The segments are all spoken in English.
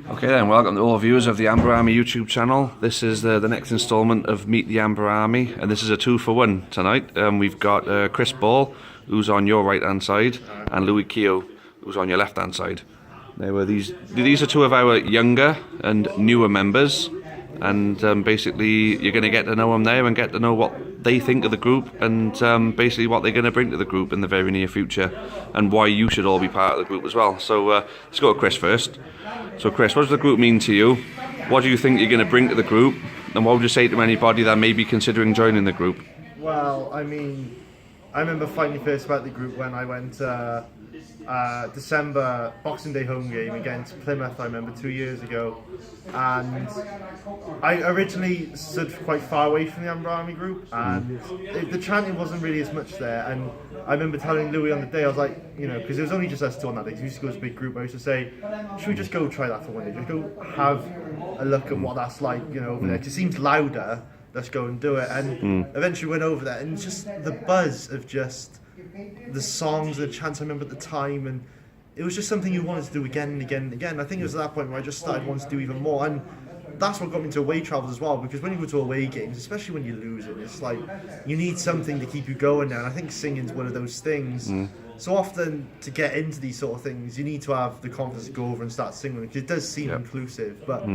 Okay then, welcome to all viewers of the Amber Army YouTube channel. This is the next instalment of Meet the Amber Army, and this is a 2-for-1 tonight. We've got Chris Ball, who's on your right hand side, and Louie Kehoe, who's on your left hand side. Now, these are two of our younger and newer members, and basically you're going to get to know them there and get to know what they think of the group, and basically what they're going to bring to the group in the very near future, and why you should all be part of the group as well. So let's go to Chris first. So Chris, what does the group mean to you? What do you think you're going to bring to the group? And what would you say to anybody that may be considering joining the group? Well, I mean, I remember finding first about the group when I went December Boxing Day home game against Plymouth, I remember 2 years ago. And I originally stood quite far away from the Amber Army group, and the chanting wasn't really as much there. And I remember telling Louie on the day, I was like, you know, because it was only just us two on that day, because we used to go as a big group, I used to say, should we just go try that for one day? Just go have a look at what that's like, you know, over there. It just seems louder, let's go and do it. And eventually went over there, and just the buzz of just the songs, the chants I remember at the time, and it was just something you wanted to do again and again and again. I think it was at that point where I just started wanting to do even more, and that's what got me into away travels as well, because when you go to away games, especially when you're losing, it's like you need something to keep you going now, and I think singing's one of those things. So often to get into these sort of things, you need to have the confidence to go over and start singing, because it does seem inclusive, but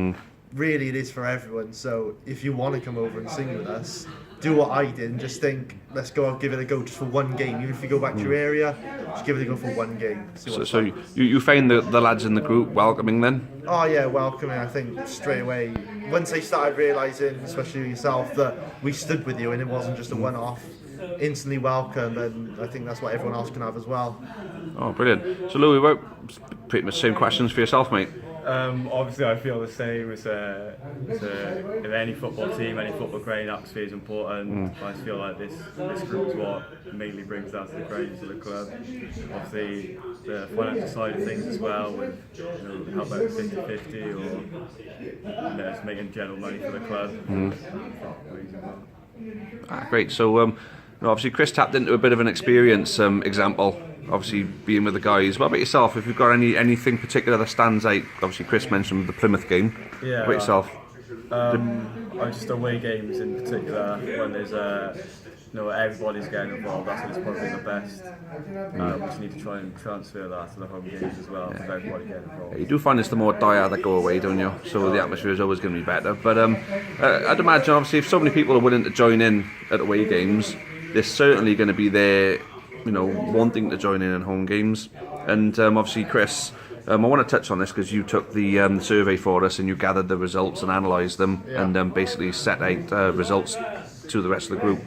really it is for everyone. So if you want to come over and sing with us, do what I did and just think, let's go out, give it a go just for one game. Even if you go back to your area, just give it a go for one game. So you find the lads in the group welcoming then? Oh yeah, welcoming, I think, straight away. Once they started realising, especially yourself, that we stood with you and it wasn't just a one-off, instantly welcome, and I think that's what everyone else can have as well. Oh, brilliant. So Louie, pretty much the same questions for yourself, mate. Obviously, I feel the same as in any football team, any football ground. Atmosphere is important. I feel like this group is what mainly brings that to the ground, to the club. Obviously, the financial side of things as well, with how about 50-50 or just making general money for the club. Great. So obviously Chris tapped into a bit of an experience example. Obviously, being with the guys. What about yourself? If you've got anything particular that stands out, obviously Chris mentioned the Plymouth game. Yeah. What about yourself? I just away games in particular, when there's everybody's getting involved. That's when it's probably the best. We just need to try and transfer that to the home games as well, with everybody getting involved. You do find it's the more dire that go away, don't you? So the atmosphere is always going to be better. But I'd imagine, obviously, if so many people are willing to join in at away games, there's certainly going to be there, wanting to join in home games. And obviously, Chris, I want to touch on this because you took the survey for us and you gathered the results and analysed them, and basically set out results to the rest of the group.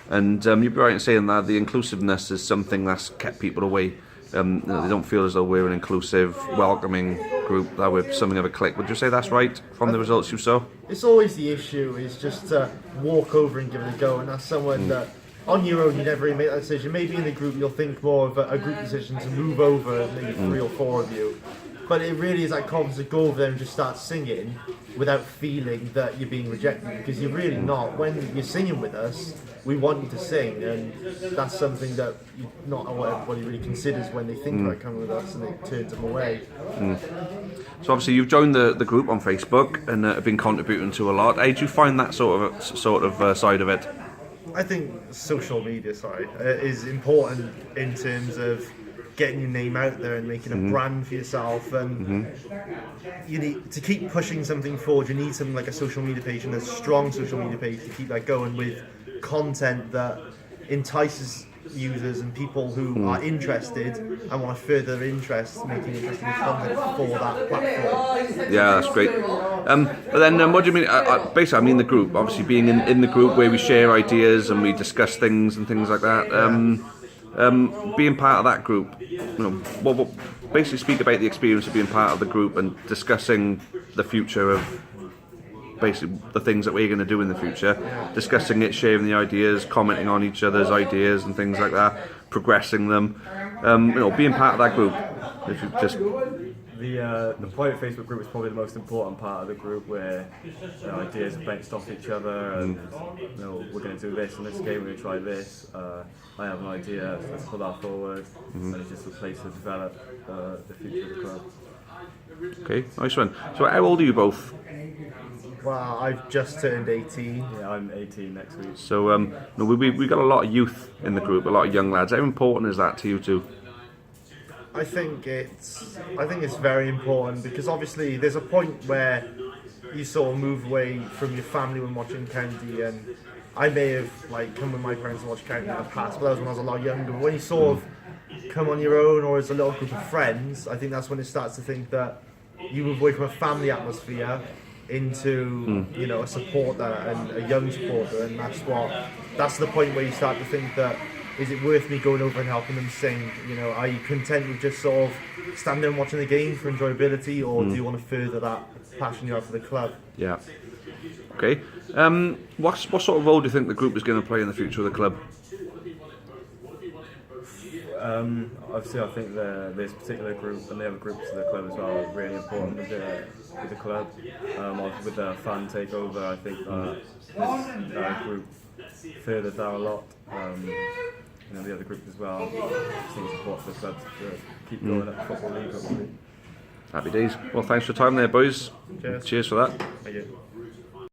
And you'd be right in saying that the inclusiveness is something that's kept people away. They don't feel as though we're an inclusive, welcoming group, that we're something of a clique. Would you say that's right from the results you saw? It's always the issue, is just to walk over and give it a go, and that's someone that on your own you never really make that decision. Maybe in the group you'll think more of a group decision to move over, maybe 3 or 4 of you. But it really is that confidence to go over there and just start singing without feeling that you're being rejected, because you're really not. When you're singing with us, we want you to sing, and that's something that not what everybody really considers when they think about coming with us, and it turns them away. So obviously you've joined the group on Facebook and have been contributing to a lot. How do you find that sort of side of it? I think social media, is important in terms of getting your name out there and making a brand for yourself, and you need to keep pushing something forward. You need something like a social media page, and a strong social media page to keep that going with content that entices users and people who are interested and want to further interest, making interesting content for that platform. Yeah, that's great. But then what do you mean? Basically, I mean the group. Obviously, being in the group where we share ideas and we discuss things and things like that. Being part of that group, basically speak about the experience of being part of the group and discussing the future of basically the things that we're going to do in the future, discussing it, sharing the ideas, commenting on each other's ideas and things like that, progressing them. Being part of that group. If you just the private Facebook group is probably the most important part of the group, where ideas are bounced off each other, and we're going to do this in this game, we're going to try this. I have an idea, let's put that forward, and it's just a place to develop the future of the club. Okay, nice one. So how old are you both? Well, I've just turned 18. Yeah, I'm 18 next week. So no, we got a lot of youth in the group, a lot of young lads. How important is that to you two? I think it's very important because obviously there's a point where you sort of move away from your family when watching county, and I may have like come with my parents and watched county in the past, but that was when I was a lot younger. But when you sort of come on your own or as a little group of friends, I think that's when it starts to think that you move away from a family atmosphere into you know, a supporter and a young supporter, and that's the point where you start to think that, is it worth me going over and helping them sing? You know, are you content with just sort of standing and watching the game for enjoyability, or do you want to further that passion you have for the club? Yeah. Okay. What sort of role do you think the group is going to play in the future of the club? Obviously, I think this particular group and the other groups of the club as well are really important with the club. With the fan takeover, I think this group furthered that a lot. You know, the other group as well. Just need support for the club to keep going at the Football League, hopefully. Happy days. Well, thanks for your time there, boys. Cheers. Cheers for that. Thank you.